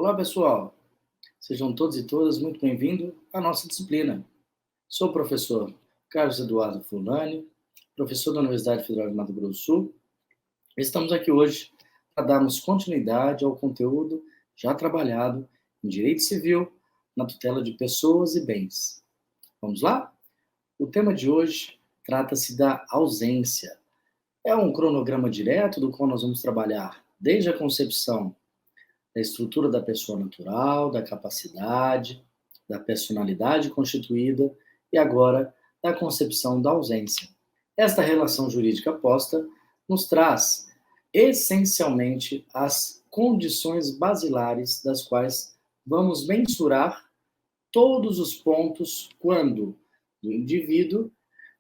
Olá, pessoal. Sejam todos e todas muito bem-vindos à nossa disciplina. Sou o professor Carlos Eduardo Fulani, professor da Universidade Federal de Mato Grosso do Sul. Estamos aqui hoje para darmos continuidade ao conteúdo já trabalhado em Direito Civil na tutela de pessoas e bens. Vamos lá? O tema de hoje trata-se da ausência. É um cronograma direto do qual nós vamos trabalhar desde a concepção da estrutura da pessoa natural, da capacidade, da personalidade constituída e agora da concepção da ausência. Esta relação jurídica posta nos traz essencialmente as condições basilares das quais vamos mensurar todos os pontos quando o indivíduo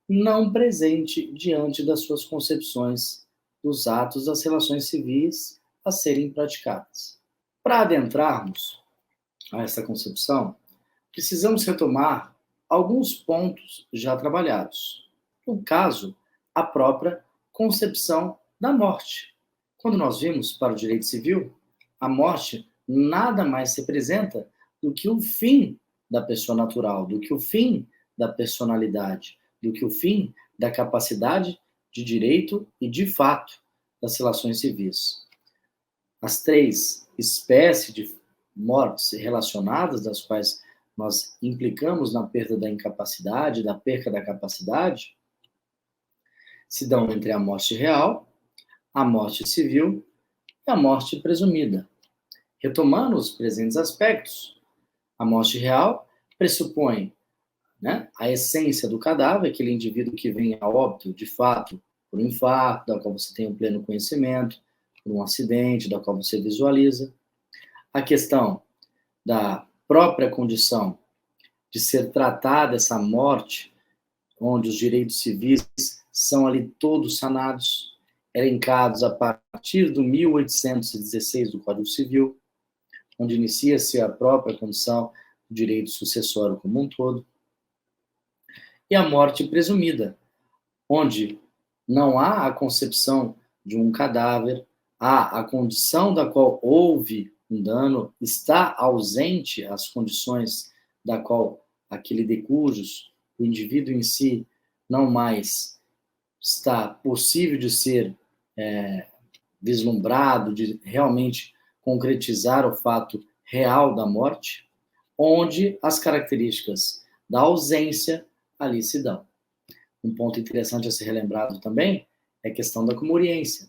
não presente diante das suas concepções dos atos das relações civis a serem praticadas. Para adentrarmos a essa concepção, precisamos retomar alguns pontos já trabalhados. No caso, a própria concepção da morte. Quando nós vimos para o direito civil, a morte nada mais representa do que o fim da pessoa natural, do que o fim da personalidade, do que o fim da capacidade de direito e de fato das relações civis. As três espécies de mortes relacionadas, das quais nós implicamos na perda da incapacidade, da perca da capacidade, se dão entre a morte real, a morte civil e a morte presumida. Retomando os presentes aspectos, a morte real pressupõe, a essência do cadáver, aquele indivíduo que vem a óbito, de fato, por um infarto, da qual você tem um pleno conhecimento, por um acidente, da qual você visualiza. A questão da própria condição de ser tratada essa morte, onde os direitos civis são ali todos sanados, elencados a partir do 1816 do Código Civil, onde inicia-se a própria condição do direito sucessório como um todo. E a morte presumida, onde não há a concepção de um cadáver, há a condição da qual houve um dano, está ausente as condições da qual aquele de cujos o indivíduo em si não mais está possível de ser vislumbrado, de realmente concretizar o fato real da morte, onde as características da ausência ali se dão. Um ponto interessante a ser relembrado também é a questão da comuriência,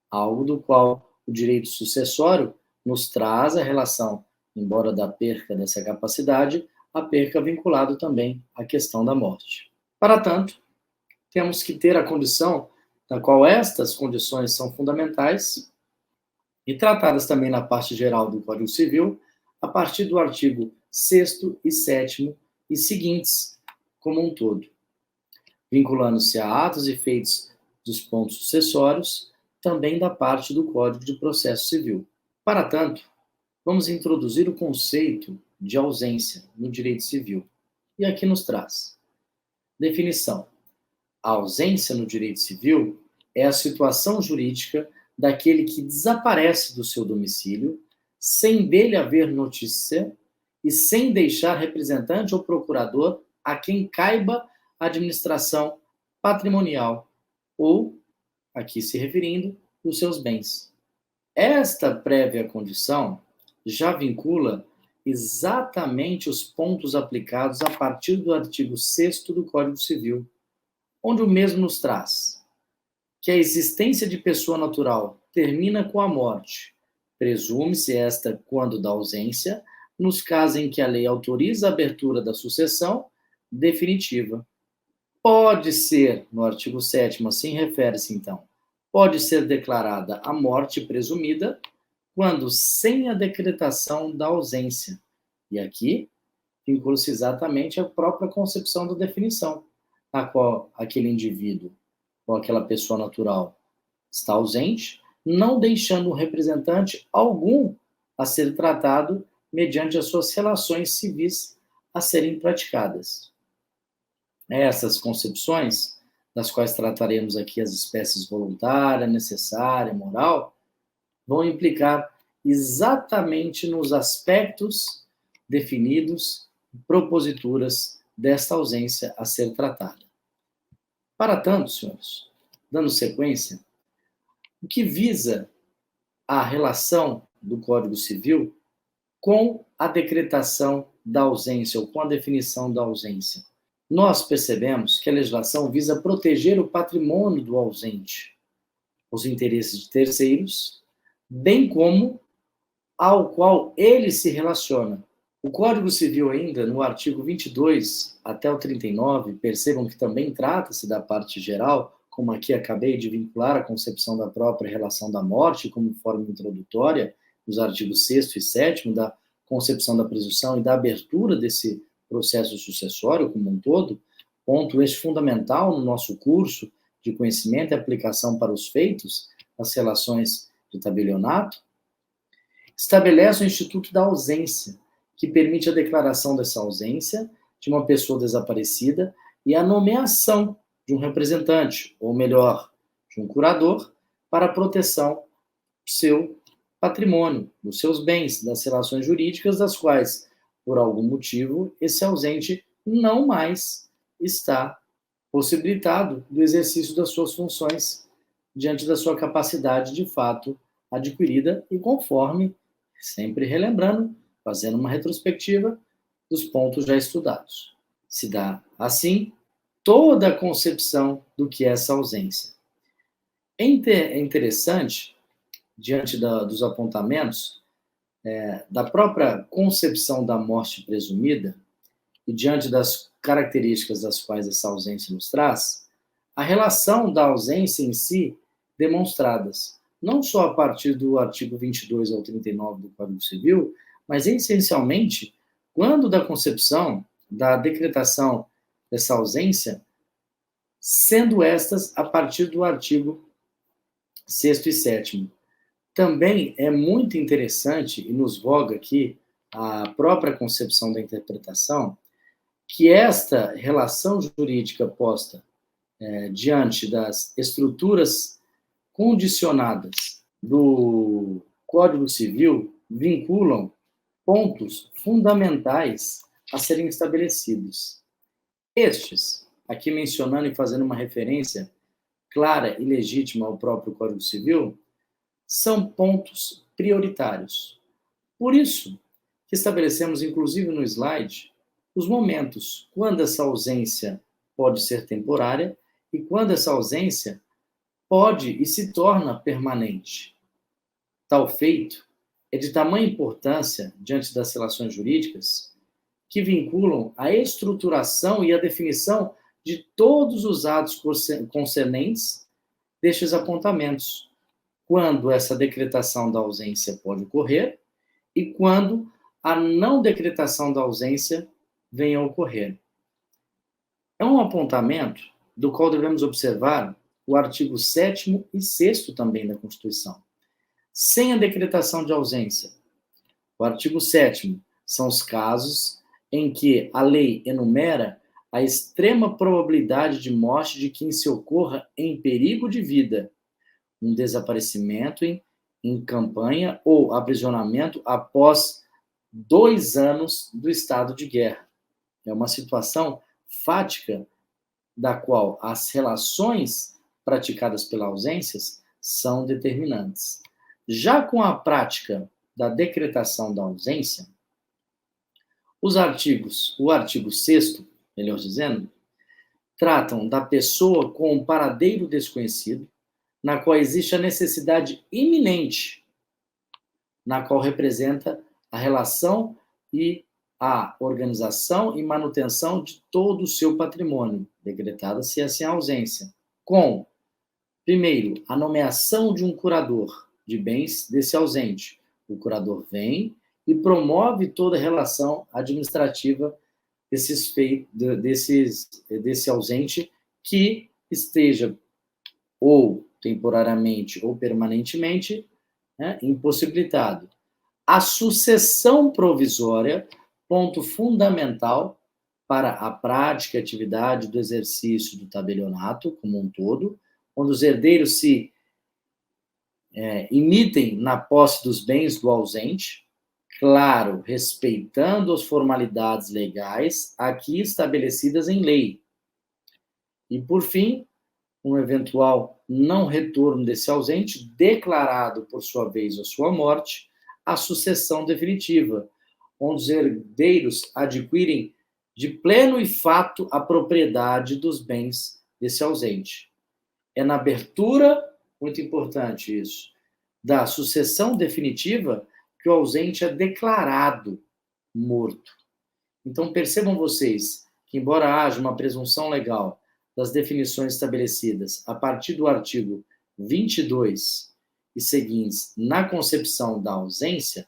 algo do qual o direito sucessório nos traz a relação, embora da perca dessa capacidade, a perca vinculado também à questão da morte. Para tanto, temos que ter a condição da qual estas condições são fundamentais e tratadas também na parte geral do Código Civil, a partir do artigo 6º e 7º e seguintes, como um todo, vinculando-se a atos e feitos dos pontos sucessórios, também da parte do Código de Processo Civil. Para tanto, vamos introduzir o conceito de ausência no direito civil. E aqui nos traz. Definição. A ausência no direito civil é a situação jurídica daquele que desaparece do seu domicílio, sem dele haver notícia e sem deixar representante ou procurador a quem caiba a administração patrimonial ou, aqui se referindo, dos seus bens. Esta prévia condição já vincula exatamente os pontos aplicados a partir do artigo 6º do Código Civil, onde o mesmo nos traz que a existência de pessoa natural termina com a morte. Presume-se esta quando da ausência, nos casos em que a lei autoriza a abertura da sucessão definitiva. Pode ser, no artigo 7º, assim refere-se então, pode ser declarada a morte presumida quando sem a decretação da ausência. E aqui vincula-se exatamente a própria concepção da definição, na qual aquele indivíduo ou aquela pessoa natural está ausente, não deixando um representante algum a ser tratado mediante as suas relações civis a serem praticadas. Essas concepções, das quais trataremos aqui as espécies voluntária, necessária, moral, vão implicar exatamente nos aspectos definidos, proposituras desta ausência a ser tratada. Para tanto, senhores, dando sequência, o que visa a relação do Código Civil com a decretação da ausência ou com a definição da ausência? Nós percebemos que a legislação visa proteger o patrimônio do ausente, os interesses de terceiros, bem como ao qual ele se relaciona. O Código Civil ainda, no artigo 22 até o 39, percebam que também trata-se da parte geral, como aqui acabei de vincular a concepção da própria relação da morte como forma introdutória, nos artigos 6º e 7º, da concepção da presunção e da abertura desse processo sucessório como um todo, ponto este fundamental no nosso curso de conhecimento e aplicação para os feitos, as relações de tabelionato, estabelece o Instituto da Ausência, que permite a declaração dessa ausência de uma pessoa desaparecida e a nomeação de um representante, ou melhor, de um curador, para a proteção do seu patrimônio, dos seus bens, das relações jurídicas, das quais, por algum motivo, esse ausente não mais está possibilitado do exercício das suas funções diante da sua capacidade de fato adquirida e conforme, sempre relembrando, fazendo uma retrospectiva dos pontos já estudados. Se dá, assim, toda a concepção do que é essa ausência. É interessante, diante dos apontamentos, da própria concepção da morte presumida, e diante das características das quais essa ausência nos traz, a relação da ausência em si demonstradas, não só a partir do artigo 22 ao 39 do Código Civil, mas essencialmente quando da concepção, da decretação dessa ausência, sendo estas a partir do artigo 6º e 7º. Também é muito interessante, e nos voga aqui a própria concepção da interpretação, que esta relação jurídica posta diante das estruturas condicionadas do Código Civil vinculam pontos fundamentais a serem estabelecidos. Estes, aqui mencionando e fazendo uma referência clara e legítima ao próprio Código Civil, são pontos prioritários. Por isso que estabelecemos, inclusive no slide, os momentos quando essa ausência pode ser temporária e quando essa ausência pode e se torna permanente. Tal feito é de tamanha importância diante das relações jurídicas que vinculam a estruturação e a definição de todos os atos concernentes destes apontamentos, quando essa decretação da ausência pode ocorrer e quando a não decretação da ausência venha a ocorrer. É um apontamento do qual devemos observar o artigo 7º e 6º também da Constituição. Sem a decretação de ausência, o artigo 7º são os casos em que a lei enumera a extrema probabilidade de morte de quem se ocorra em perigo de vida, um desaparecimento em campanha ou aprisionamento após 2 anos do estado de guerra. É uma situação fática da qual as relações praticadas pelas ausências são determinantes. Já com a prática da decretação da ausência, o artigo 6º, melhor dizendo, tratam da pessoa com um paradeiro desconhecido, na qual existe a necessidade iminente, na qual representa a relação e a organização e manutenção de todo o seu patrimônio, decretada-se assim a ausência, com, primeiro, a nomeação de um curador de bens desse ausente. O curador vem e promove toda a relação administrativa desse ausente que esteja ou temporariamente ou permanentemente impossibilitado. A sucessão provisória, ponto fundamental para a prática e atividade do exercício do tabelionato como um todo, onde os herdeiros se imitem na posse dos bens do ausente, claro, respeitando as formalidades legais aqui estabelecidas em lei. E, por fim, um eventual não retorno desse ausente, declarado, por sua vez, a sua morte, a sucessão definitiva, onde os herdeiros adquirem de pleno e fato a propriedade dos bens desse ausente. É na abertura, muito importante isso, da sucessão definitiva que o ausente é declarado morto. Então, percebam vocês que, embora haja uma presunção legal das definições estabelecidas a partir do artigo 22 e seguintes na concepção da ausência,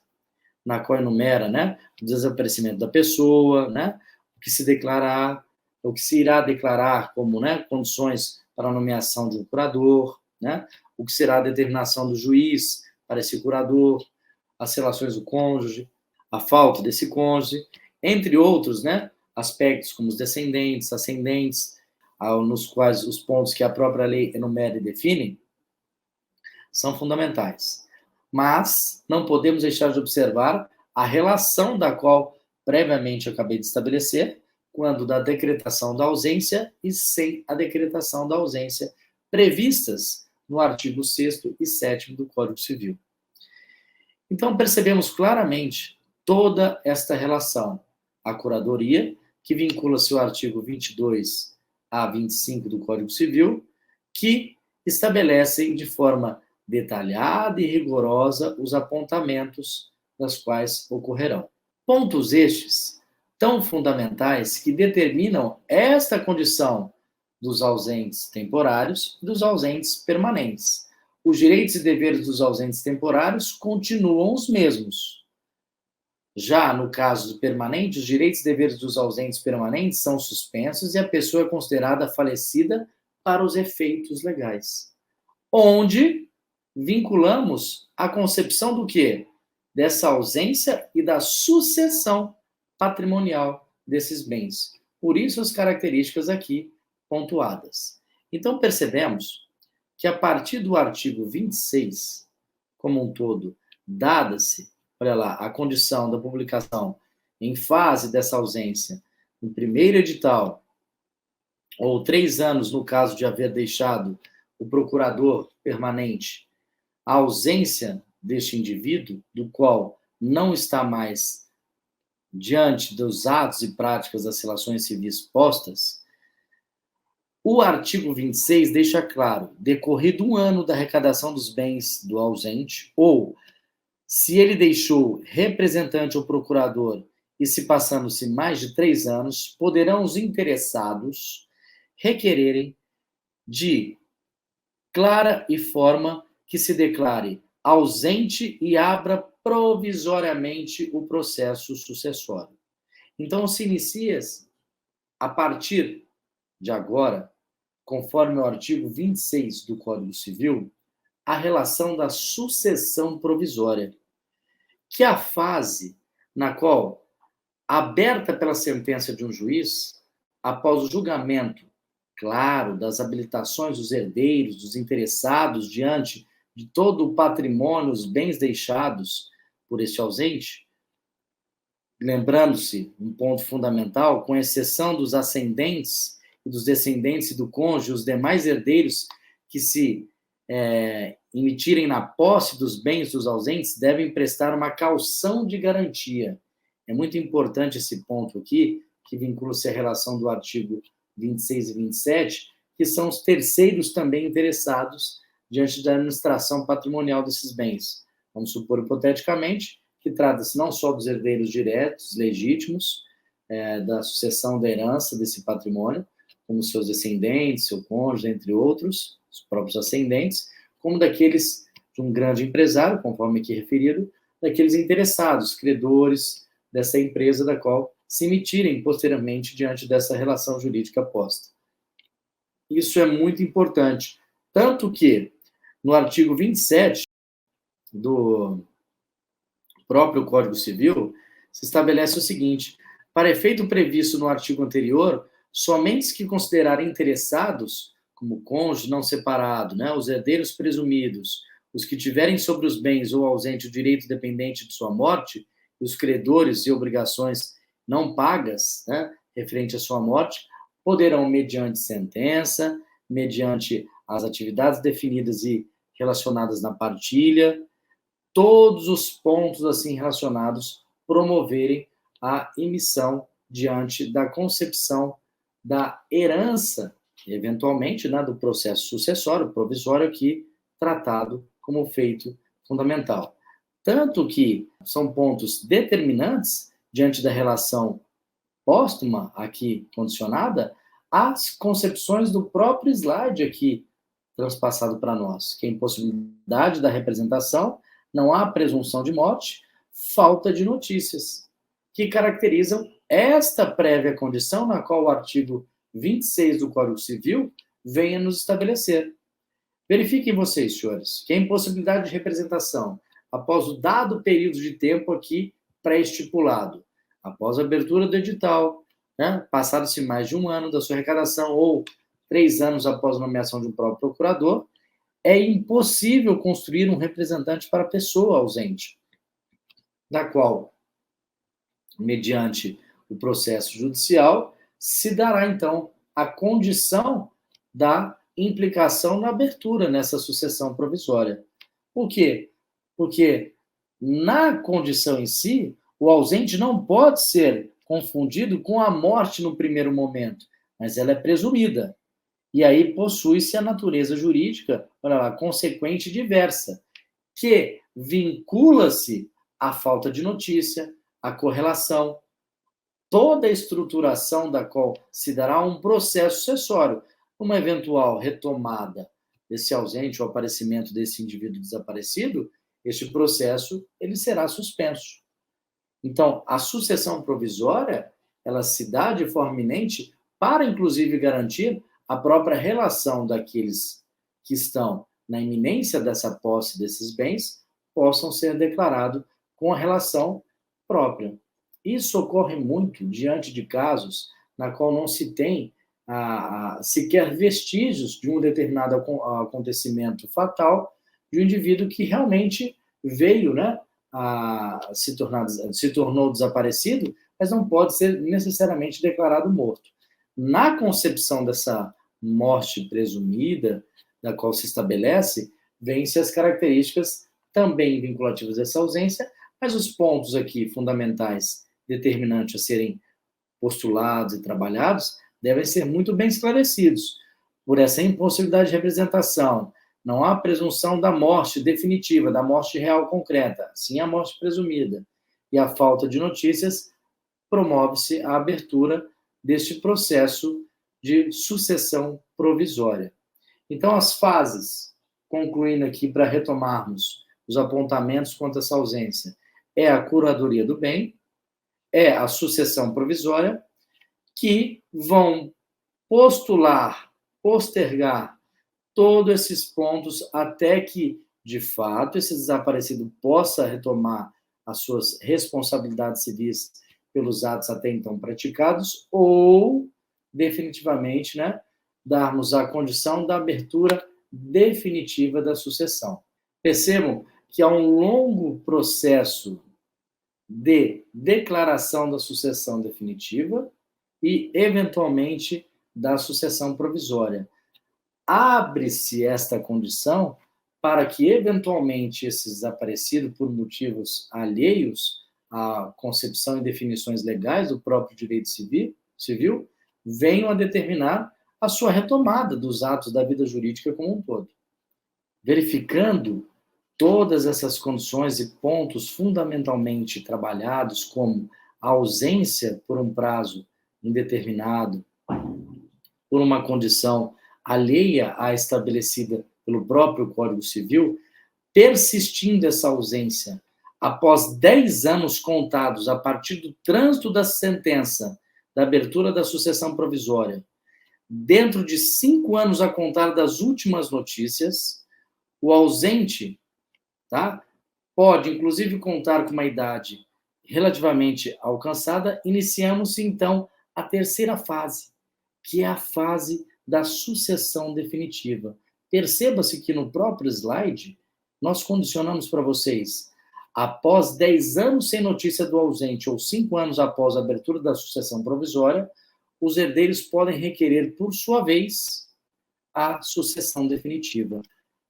na qual enumera, né, o desaparecimento da pessoa, né, o que se declarar, o que se irá declarar como, né, condições para a nomeação de um curador, né, o que será a determinação do juiz para esse curador, as relações do cônjuge, a falta desse cônjuge, entre outros, né, aspectos como os descendentes, ascendentes, nos quais os pontos que a própria lei enumera e define, são fundamentais. Mas não podemos deixar de observar a relação da qual previamente eu acabei de estabelecer, quando da decretação da ausência e sem a decretação da ausência, previstas no artigo 6º e 7º do Código Civil. Então, percebemos claramente toda esta relação. A curadoria, que vincula-se ao artigo 22 a 25 do Código Civil, que estabelecem de forma detalhada e rigorosa os apontamentos das quais ocorrerão. Pontos estes tão fundamentais que determinam esta condição dos ausentes temporários e dos ausentes permanentes. Os direitos e deveres dos ausentes temporários continuam os mesmos. Já no caso do permanente, os direitos e deveres dos ausentes permanentes são suspensos e a pessoa é considerada falecida para os efeitos legais. Onde vinculamos a concepção do quê? Dessa ausência e da sucessão patrimonial desses bens. Por isso as características aqui pontuadas. Então percebemos que a partir do artigo 26, como um todo, dada-se, olha lá, a condição da publicação em fase dessa ausência, no primeiro edital, ou 3 anos no caso de haver deixado o procurador permanente a ausência deste indivíduo, do qual não está mais diante dos atos e práticas das relações civis postas, o artigo 26 deixa claro, decorrido 1 ano da arrecadação dos bens do ausente, ou se ele deixou representante ou procurador e se passando-se mais de 3 anos, poderão os interessados requererem de clara e forma que se declare ausente e abra provisoriamente o processo sucessório. Então, se inicia a partir de agora, conforme o artigo 26 do Código Civil, a relação da sucessão provisória, que é a fase na qual, aberta pela sentença de um juiz, após o julgamento, claro, das habilitações dos herdeiros, dos interessados, diante de todo o patrimônio, os bens deixados por este ausente, lembrando-se, um ponto fundamental, com exceção dos ascendentes e dos descendentes e do cônjuge, os demais herdeiros que se emitirem na posse dos bens dos ausentes devem prestar uma caução de garantia. É muito importante esse ponto aqui, que vincula-se à relação do artigo 26 e 27, que são os terceiros também interessados diante da administração patrimonial desses bens. Vamos supor, hipoteticamente, que trata-se não só dos herdeiros diretos, legítimos, da sucessão da herança desse patrimônio, como seus descendentes, seu cônjuge, entre outros, os próprios ascendentes, como daqueles de um grande empresário, conforme aqui referido, daqueles interessados, credores dessa empresa da qual se emitirem posteriormente diante dessa relação jurídica posta. Isso é muito importante, tanto que no artigo 27 do próprio Código Civil se estabelece o seguinte: para efeito previsto no artigo anterior, somente os que considerarem interessados, como cônjuge não separado, né, os herdeiros presumidos, os que tiverem sobre os bens ou ausente o direito dependente de sua morte, e os credores e obrigações não pagas, né, referente à sua morte, poderão, mediante sentença, mediante as atividades definidas e relacionadas na partilha, todos os pontos assim relacionados, promoverem a emissão diante da concepção da herança, eventualmente, né, do processo sucessório, provisório aqui, tratado como feito fundamental. Tanto que são pontos determinantes diante da relação póstuma aqui condicionada às concepções do próprio slide aqui transpassado para nós, que é a impossibilidade da representação, não há presunção de morte, falta de notícias, que caracterizam esta prévia condição na qual o artigo 26 do Código Civil vem a nos estabelecer. Verifiquem vocês, senhores, que a impossibilidade de representação, após o dado período de tempo aqui pré-estipulado, após a abertura do edital, né, passado-se mais de 1 ano da sua arrecadação ou 3 anos após a nomeação de um próprio procurador, é impossível construir um representante para a pessoa ausente, da qual, mediante o processo judicial, se dará, então, a condição da implicação na abertura nessa sucessão provisória. Por quê? Porque, na condição em si, o ausente não pode ser confundido com a morte no primeiro momento, mas ela é presumida. E aí possui-se a natureza jurídica, olha lá, consequente e diversa, que vincula-se à falta de notícia, à correlação, toda a estruturação da qual se dará um processo sucessório, uma eventual retomada desse ausente ou aparecimento desse indivíduo desaparecido, este processo ele será suspenso. Então, a sucessão provisória, ela se dá de forma iminente para, inclusive, garantir a própria relação daqueles que estão na iminência dessa posse desses bens possam ser declarados com a relação própria. Isso ocorre muito diante de casos na qual não se tem sequer vestígios de um determinado acontecimento fatal de um indivíduo que realmente veio, né, se tornou desaparecido, mas não pode ser necessariamente declarado morto. Na concepção dessa morte presumida, da qual se estabelece, vêm-se as características também vinculativas dessa ausência, mas os pontos aqui fundamentais, determinantes a serem postulados e trabalhados, devem ser muito bem esclarecidos. Por essa impossibilidade de representação, não há presunção da morte definitiva, da morte real concreta, sim a morte presumida. E a falta de notícias promove-se a abertura deste processo de sucessão provisória. Então, as fases, concluindo aqui para retomarmos os apontamentos quanto a essa ausência, é a curadoria do bem, é a sucessão provisória, que vão postular, postergar todos esses pontos até que, de fato, esse desaparecido possa retomar as suas responsabilidades civis pelos atos até então praticados, ou, definitivamente, né, darmos a condição da abertura definitiva da sucessão. Percebam que há um longo processo de declaração da sucessão definitiva e, eventualmente, da sucessão provisória. Abre-se esta condição para que, eventualmente, esse desaparecido, por motivos alheios à concepção e definições legais do próprio direito civil, venham a determinar a sua retomada dos atos da vida jurídica como um todo. Verificando todas essas condições e pontos fundamentalmente trabalhados, como a ausência por um prazo indeterminado, por uma condição alheia à estabelecida pelo próprio Código Civil, persistindo essa ausência após 10 anos contados a partir do trânsito da sentença da abertura da sucessão provisória, dentro de 5 anos a contar das últimas notícias, o ausente, tá, pode, inclusive, contar com uma idade relativamente alcançada. Iniciamos, então, a terceira fase, que é a fase da sucessão definitiva. Perceba-se que no próprio slide nós condicionamos para vocês, após 10 anos sem notícia do ausente ou 5 anos após a abertura da sucessão provisória, os herdeiros podem requerer, por sua vez, a sucessão definitiva.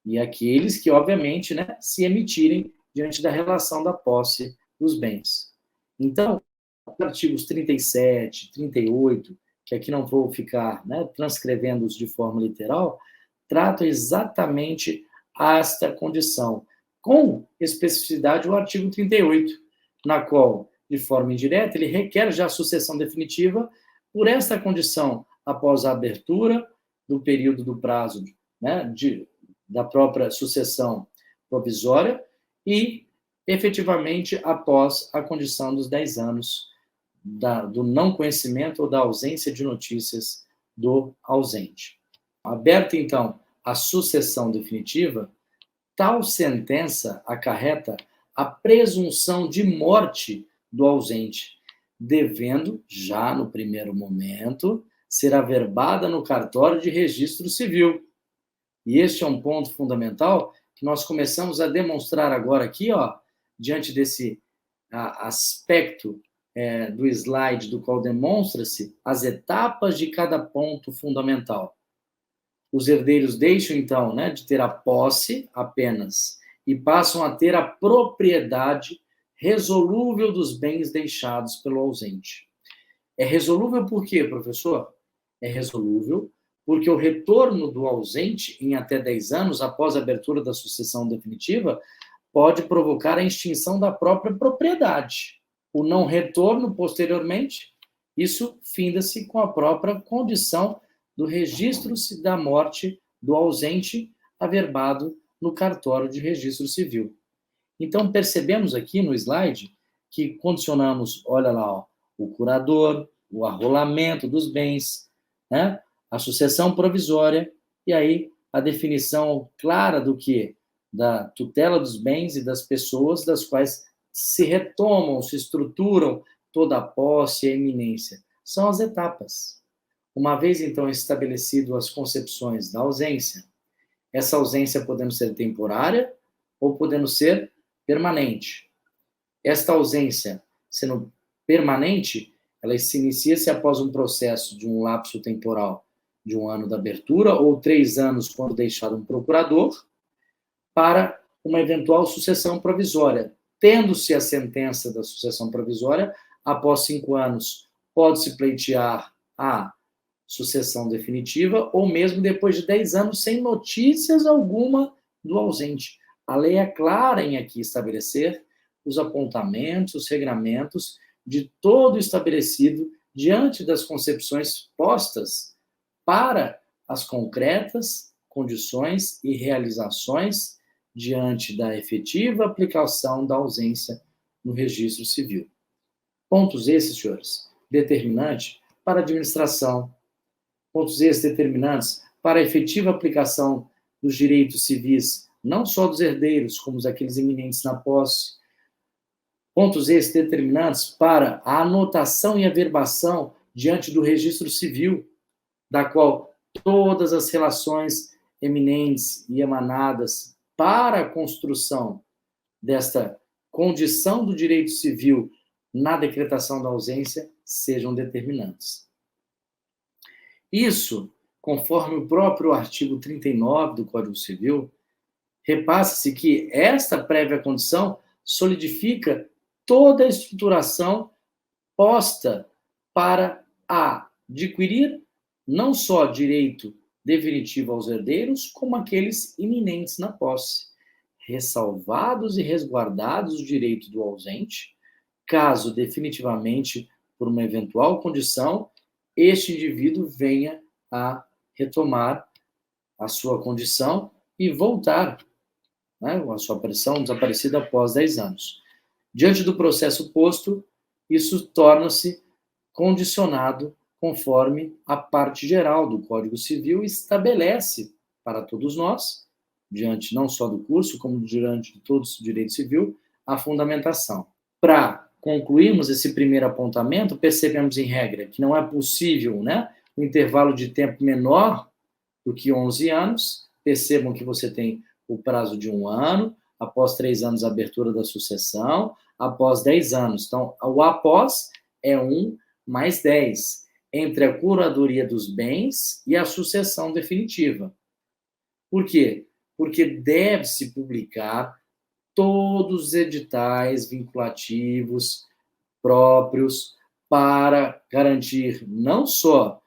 E aqueles que, obviamente, né, se emitirem diante da relação da posse dos bens. Então, os artigos 37, 38, que aqui não vou ficar, né, transcrevendo-os de forma literal, tratam exatamente esta condição, com especificidade o artigo 38, na qual, de forma indireta, ele requer já a sucessão definitiva por esta condição, após a abertura do período do prazo, né, da própria sucessão provisória e, efetivamente, após a condição dos 10 anos do não conhecimento ou da ausência de notícias do ausente. Aberta, então, a sucessão definitiva, tal sentença acarreta a presunção de morte do ausente, devendo, já no primeiro momento, ser averbada no cartório de registro civil. E este é um ponto fundamental que nós começamos a demonstrar agora aqui, ó, diante desse aspecto do slide, do qual demonstra-se as etapas de cada ponto fundamental. Os herdeiros deixam, então, né, de ter a posse apenas e passam a ter a propriedade resolúvel dos bens deixados pelo ausente. É resolúvel por quê, professor? É resolúvel porque o retorno do ausente em até 10 anos após a abertura da sucessão definitiva pode provocar a extinção da própria propriedade. O não retorno, posteriormente, isso finda-se com a própria condição do registro da morte do ausente averbado no cartório de registro civil. Então, percebemos aqui no slide que condicionamos, olha lá, ó, o curador, o arrolamento dos bens, né, a sucessão provisória, e aí a definição clara do que? Da tutela dos bens e das pessoas das quais se retomam, se estruturam toda a posse e a eminência. São as etapas. Uma vez, então, estabelecido as concepções da ausência, essa ausência podendo ser temporária ou podendo ser permanente. Esta ausência, sendo permanente, ela se inicia-se após um processo de um lapso temporal de 1 ano da abertura ou 3 anos quando deixado um procurador, para uma eventual sucessão provisória. Tendo-se a sentença da sucessão provisória, após 5 anos, pode-se pleitear a sucessão definitiva, ou mesmo depois de 10 anos, sem notícias alguma do ausente. A lei é clara em aqui estabelecer os apontamentos, os regramentos de todo estabelecido diante das concepções postas para as concretas condições e realizações diante da efetiva aplicação da ausência no registro civil. Pontos esses, senhores, determinantes para a administração, pontos esses determinantes para a efetiva aplicação dos direitos civis, não só dos herdeiros, como daqueles eminentes na posse, pontos esses determinantes para a anotação e averbação diante do registro civil, da qual todas as relações eminentes e emanadas para a construção desta condição do direito civil na decretação da ausência sejam determinantes. Isso, conforme o próprio artigo 39 do Código Civil, repassa-se que esta prévia condição solidifica toda a estruturação posta para adquirir não só direito definitivo aos herdeiros, como aqueles iminentes na posse, ressalvados e resguardados o direito do ausente, caso definitivamente, por uma eventual condição, este indivíduo venha a retomar a sua condição e voltar, né, a sua aparição desaparecida após 10 anos. Diante do processo posto, isso torna-se condicionado conforme a parte geral do Código Civil estabelece para todos nós, diante não só do curso, como diante de todos os direitos civil, a fundamentação. Para concluirmos esse primeiro apontamento, percebemos em regra que não é possível, né, um intervalo de tempo menor do que 11 anos. Percebam que você tem o prazo de 1 ano, após 3 anos, a abertura da sucessão, após 10 anos. Então, o após é 1 mais 10, entre a curadoria dos bens e a sucessão definitiva. Por quê? Porque deve-se publicar todos os editais vinculativos próprios para garantir não só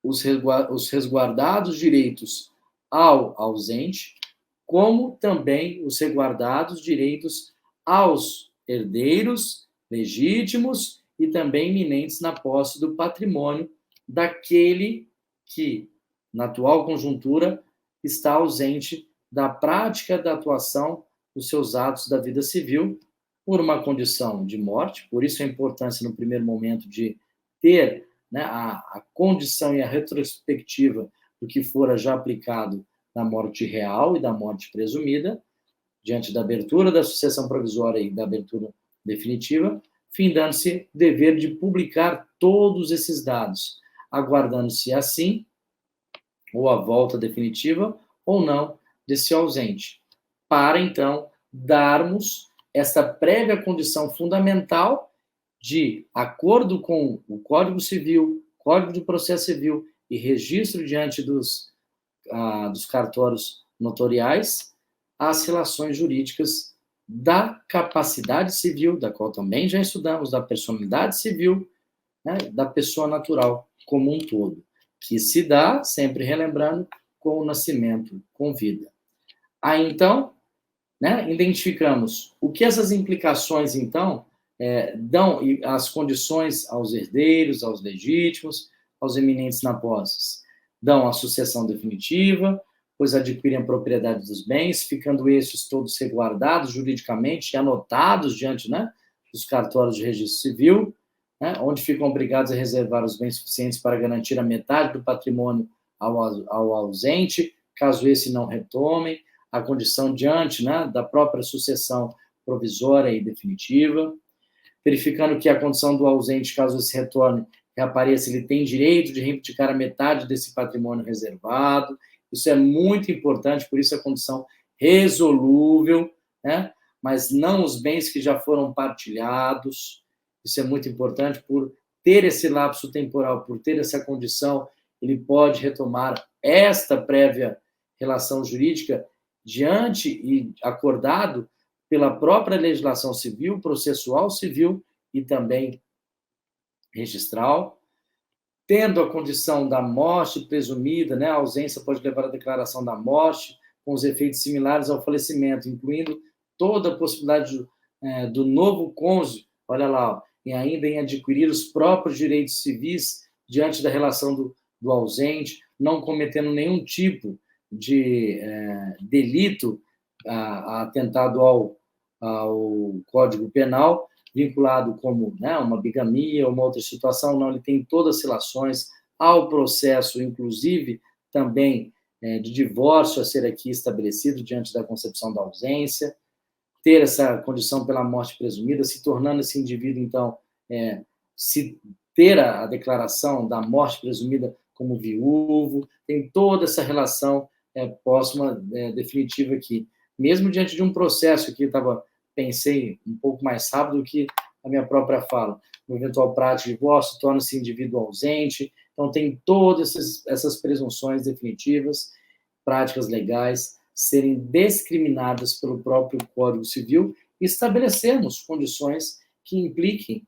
os resguardados direitos ao ausente, como também os resguardados direitos aos herdeiros legítimos e também iminentes na posse do patrimônio daquele que, na atual conjuntura, está ausente da prática da atuação dos seus atos da vida civil por uma condição de morte. Por isso a importância, no primeiro momento, de ter, né, a condição e a retrospectiva do que fora já aplicado da morte real e da morte presumida, diante da abertura da sucessão provisória e da abertura definitiva, findando-se o dever de publicar todos esses dados, aguardando-se assim ou a volta definitiva ou não desse ausente, para então darmos essa prévia condição fundamental de acordo com o Código Civil, Código de Processo Civil e registro diante dos cartórios notoriais, as relações jurídicas da capacidade civil, da qual também já estudamos, da personalidade civil, né, da pessoa natural como um todo, que se dá, sempre relembrando, com o nascimento, com vida. Aí, então, né, identificamos o que essas implicações, então, dão as condições aos herdeiros, aos legítimos, aos eminentes na posse. Dão a sucessão definitiva, pois adquirem a propriedade dos bens, ficando estes todos resguardados juridicamente e anotados diante, né, dos cartórios de registro civil, né, onde ficam obrigados a reservar os bens suficientes para garantir a metade do patrimônio ao ausente, caso esse não retome, a condição diante, né, da própria sucessão provisória e definitiva, verificando que a condição do ausente, caso esse retorne, reapareça, ele tem direito de reivindicar a metade desse patrimônio reservado. Isso é muito importante, por isso a condição resolúvel, né, mas não os bens que já foram partilhados. Isso é muito importante, por ter esse lapso temporal, por ter essa condição, ele pode retomar esta prévia relação jurídica diante e acordado pela própria legislação civil, processual civil e também registral, tendo a condição da morte presumida, né, a ausência pode levar à declaração da morte, com os efeitos similares ao falecimento, incluindo toda a possibilidade do novo cônjuge, olha lá, e ainda em adquirir os próprios direitos civis diante da relação do ausente, não cometendo nenhum tipo de delito atentado ao Código Penal, vinculado como, né, uma bigamia ou uma outra situação, não, ele tem todas as relações ao processo, inclusive também de divórcio a ser aqui estabelecido diante da concepção da ausência, ter essa condição pela morte presumida, se tornando esse indivíduo, então, se ter a declaração da morte presumida como viúvo, tem toda essa relação póstuma definitiva aqui. Mesmo diante de um processo que pensei um pouco mais rápido do que a minha própria fala, no eventual prática de divórcio, torna-se indivíduo ausente, então tem todas essas presunções definitivas, práticas legais, serem discriminadas pelo próprio Código Civil e estabelecermos condições que impliquem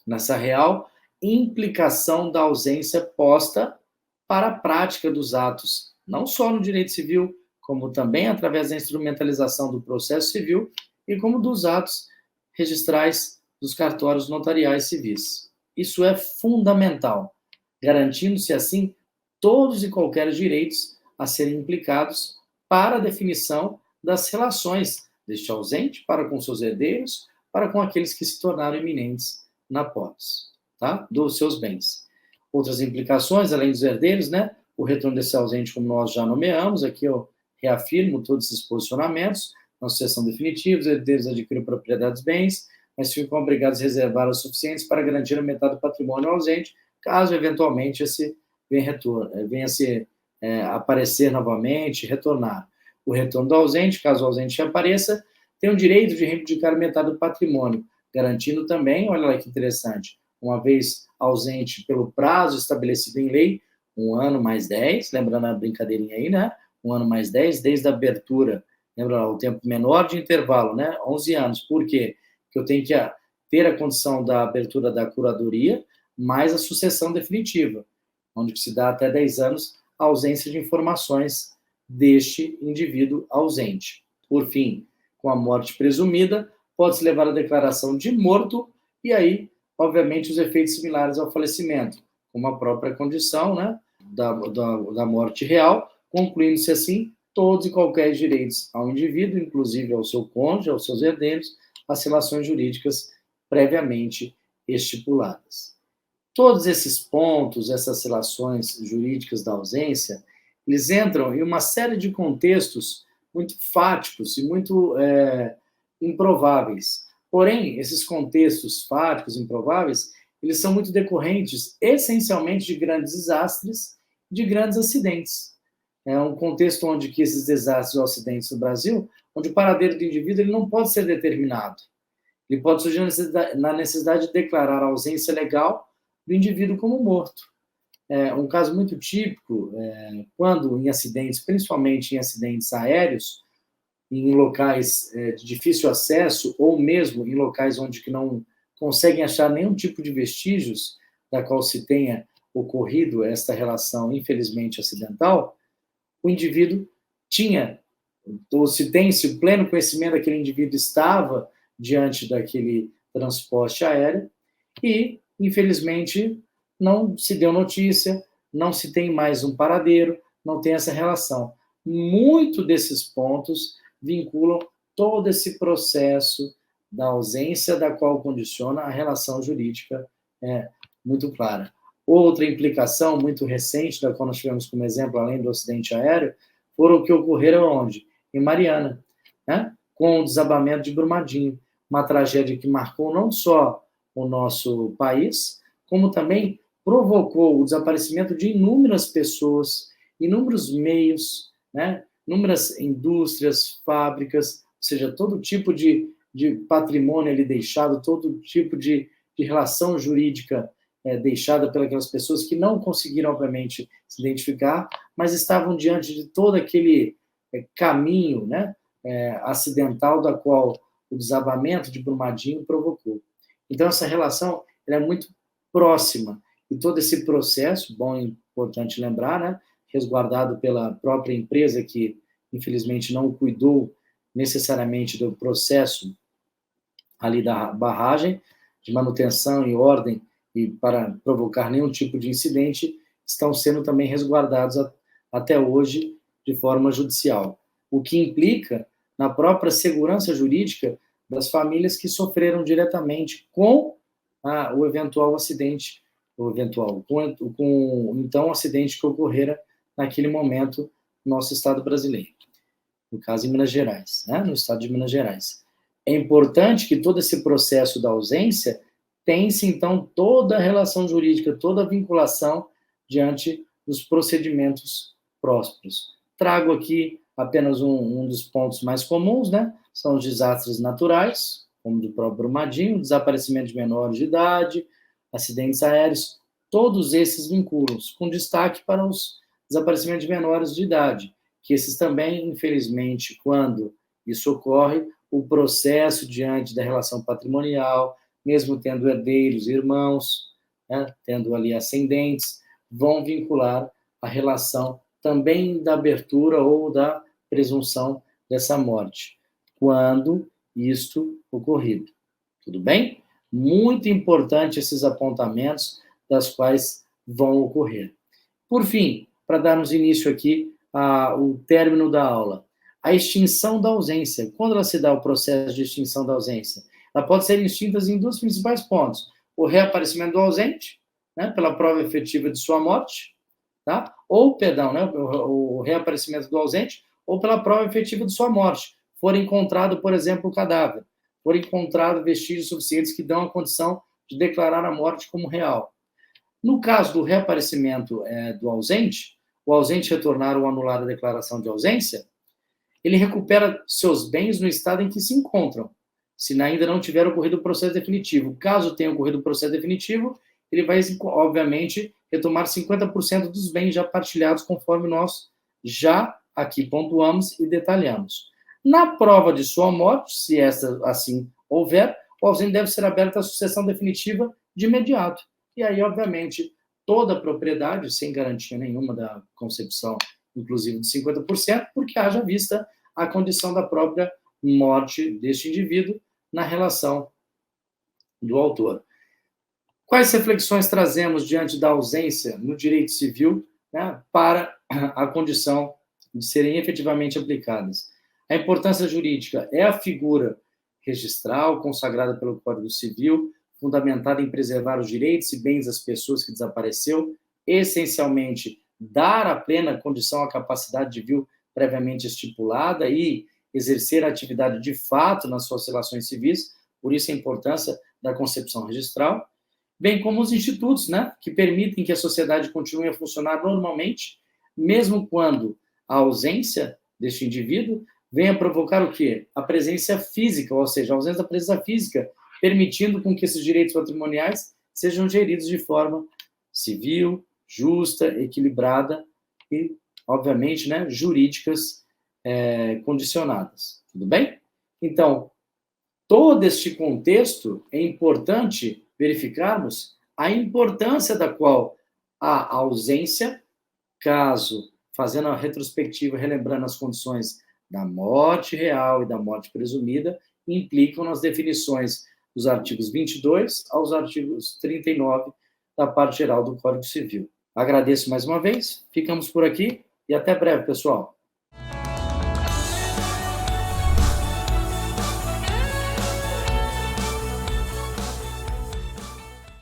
nessa real implicação da ausência posta para a prática dos atos, não só no direito civil, como também através da instrumentalização do processo civil e como dos atos registrais dos cartórios notariais civis. Isso é fundamental, garantindo-se assim todos e qualquer direitos a serem implicados para a definição das relações deste ausente para com seus herdeiros, para com aqueles que se tornaram iminentes na posse, tá? Dos seus bens. Outras implicações, além dos herdeiros, né? O retorno desse ausente, como nós já nomeamos, aqui eu reafirmo todos esses posicionamentos, na sucessão definitiva, os herdeiros adquirem propriedade dos bens, mas ficam obrigados a reservar os suficientes para garantir a metade do patrimônio ausente, caso eventualmente esse venha a aparecer novamente, retornar. o retorno do ausente, caso o ausente reapareça, tem o direito de reivindicar metade do patrimônio, garantindo também, olha lá que interessante, uma vez ausente pelo prazo estabelecido em lei, 1 ano mais 10, lembrando a brincadeirinha aí, né? 1 ano mais 10, desde a abertura, lembra lá, o tempo menor de intervalo, né? 11 anos. Por quê? Porque eu tenho que ter a condição da abertura da curadoria, mais a sucessão definitiva, onde se dá até 10 anos a ausência de informações deste indivíduo ausente. Por fim, com a morte presumida, pode-se levar a declaração de morto e aí, obviamente, os efeitos similares ao falecimento, como a própria condição, né, da morte real, concluindo-se assim todos e qualquer direitos ao indivíduo, inclusive ao seu cônjuge, aos seus herdeiros, as relações jurídicas previamente estipuladas. Todos esses pontos, essas relações jurídicas da ausência, eles entram em uma série de contextos muito fáticos e muito improváveis. Porém, esses contextos fáticos e improváveis, eles são muito decorrentes, essencialmente, de grandes desastres, de grandes acidentes. É um contexto onde que esses desastres ou acidentes no Brasil, onde o paradeiro do indivíduo ele não pode ser determinado. Ele pode surgir na necessidade de declarar a ausência legal do indivíduo como morto. Um caso muito típico, quando em acidentes, principalmente em acidentes aéreos, em locais de difícil acesso, ou mesmo em locais onde que não conseguem achar nenhum tipo de vestígios da qual se tenha ocorrido esta relação, infelizmente, acidental, o indivíduo tinha, ou se o pleno conhecimento daquele indivíduo estava diante daquele transporte aéreo e, infelizmente, não se deu notícia, não se tem mais um paradeiro, não tem essa relação. Muito desses pontos vinculam todo esse processo da ausência da qual condiciona a relação jurídica muito clara. Outra implicação muito recente, da qual nós tivemos como exemplo, além do acidente aéreo, foram o que ocorreram onde? Em Mariana, né? Com o desabamento de Brumadinho, uma tragédia que marcou não só o nosso país, como também provocou o desaparecimento de inúmeras pessoas, inúmeros meios, né? Inúmeras indústrias, fábricas, ou seja, todo tipo de patrimônio ali deixado, todo tipo de relação jurídica deixada pelas pessoas que não conseguiram, obviamente, se identificar, mas estavam diante de todo aquele caminho, né, acidental da qual o desabamento de Brumadinho provocou. Então, essa relação é muito próxima. E todo esse processo, bom e importante lembrar, né, resguardado pela própria empresa que, infelizmente, não cuidou necessariamente do processo ali da barragem, de manutenção e ordem, e para provocar nenhum tipo de incidente, estão sendo também resguardados até hoje de forma judicial. O que implica na própria segurança jurídica das famílias que sofreram diretamente com o eventual acidente, então, o acidente que ocorrera naquele momento no nosso estado brasileiro, no caso em Minas Gerais, né? No estado de Minas Gerais. É importante que todo esse processo da ausência tem-se, então, toda a relação jurídica, toda a vinculação diante dos procedimentos prósperos. Trago aqui apenas um dos pontos mais comuns, né? São os desastres naturais, como do próprio Brumadinho, desaparecimento de menores de idade, acidentes aéreos, todos esses vinculam-se, com destaque para os desaparecimentos de menores de idade, que esses também, infelizmente, quando isso ocorre, o processo diante da relação patrimonial, mesmo tendo herdeiros, irmãos, né, tendo ali ascendentes, vão vincular a relação também da abertura ou da presunção dessa morte, quando isto ocorrido. Tudo bem? Muito importante esses apontamentos das quais vão ocorrer. Por fim, para darmos início aqui ao término da aula, a extinção da ausência. Quando ela se dá o processo de extinção da ausência? Ela pode ser extinta em dois principais pontos. O reaparecimento do ausente, né, pela prova efetiva de sua morte, tá? Ou, perdão, né, o reaparecimento do ausente, ou pela prova efetiva de sua morte. For encontrado, por exemplo, o cadáver. For encontrado vestígios suficientes que dão a condição de declarar a morte como real. No caso do reaparecimento do ausente, o ausente retornar ou anular a declaração de ausência, ele recupera seus bens no estado em que se encontram, se ainda não tiver ocorrido o processo definitivo. Caso tenha ocorrido o processo definitivo, ele vai, obviamente, retomar 50% dos bens já partilhados, conforme nós já aqui pontuamos e detalhamos. Na prova de sua morte, se essa assim houver, o ausente deve ser aberta à sucessão definitiva de imediato. E aí, obviamente, toda a propriedade, sem garantia nenhuma da concepção, inclusive de 50%, porque haja vista a condição da própria morte deste indivíduo na relação do autor. Quais reflexões trazemos diante da ausência no direito civil, né, para a condição de serem efetivamente aplicadas? A importância jurídica é a figura registral consagrada pelo Código Civil, fundamentada em preservar os direitos e bens das pessoas que desapareceu, essencialmente dar a plena condição à capacidade de vil previamente estipulada e exercer a atividade de fato nas suas relações civis, por isso a importância da concepção registral, bem como os institutos, né, que permitem que a sociedade continue a funcionar normalmente, mesmo quando a ausência deste indivíduo venha provocar o quê? A presença física, ou seja, a ausência da presença física, permitindo com que esses direitos patrimoniais sejam geridos de forma civil, justa, equilibrada e, obviamente, né, jurídicas condicionadas. Tudo bem? Então, todo este contexto é importante verificarmos a importância da qual a ausência, caso, fazendo a retrospectiva, relembrando as condições da morte real e da morte presumida, implicam nas definições dos artigos 22 aos artigos 39 da parte geral do Código Civil. Agradeço mais uma vez, ficamos por aqui e até breve, pessoal.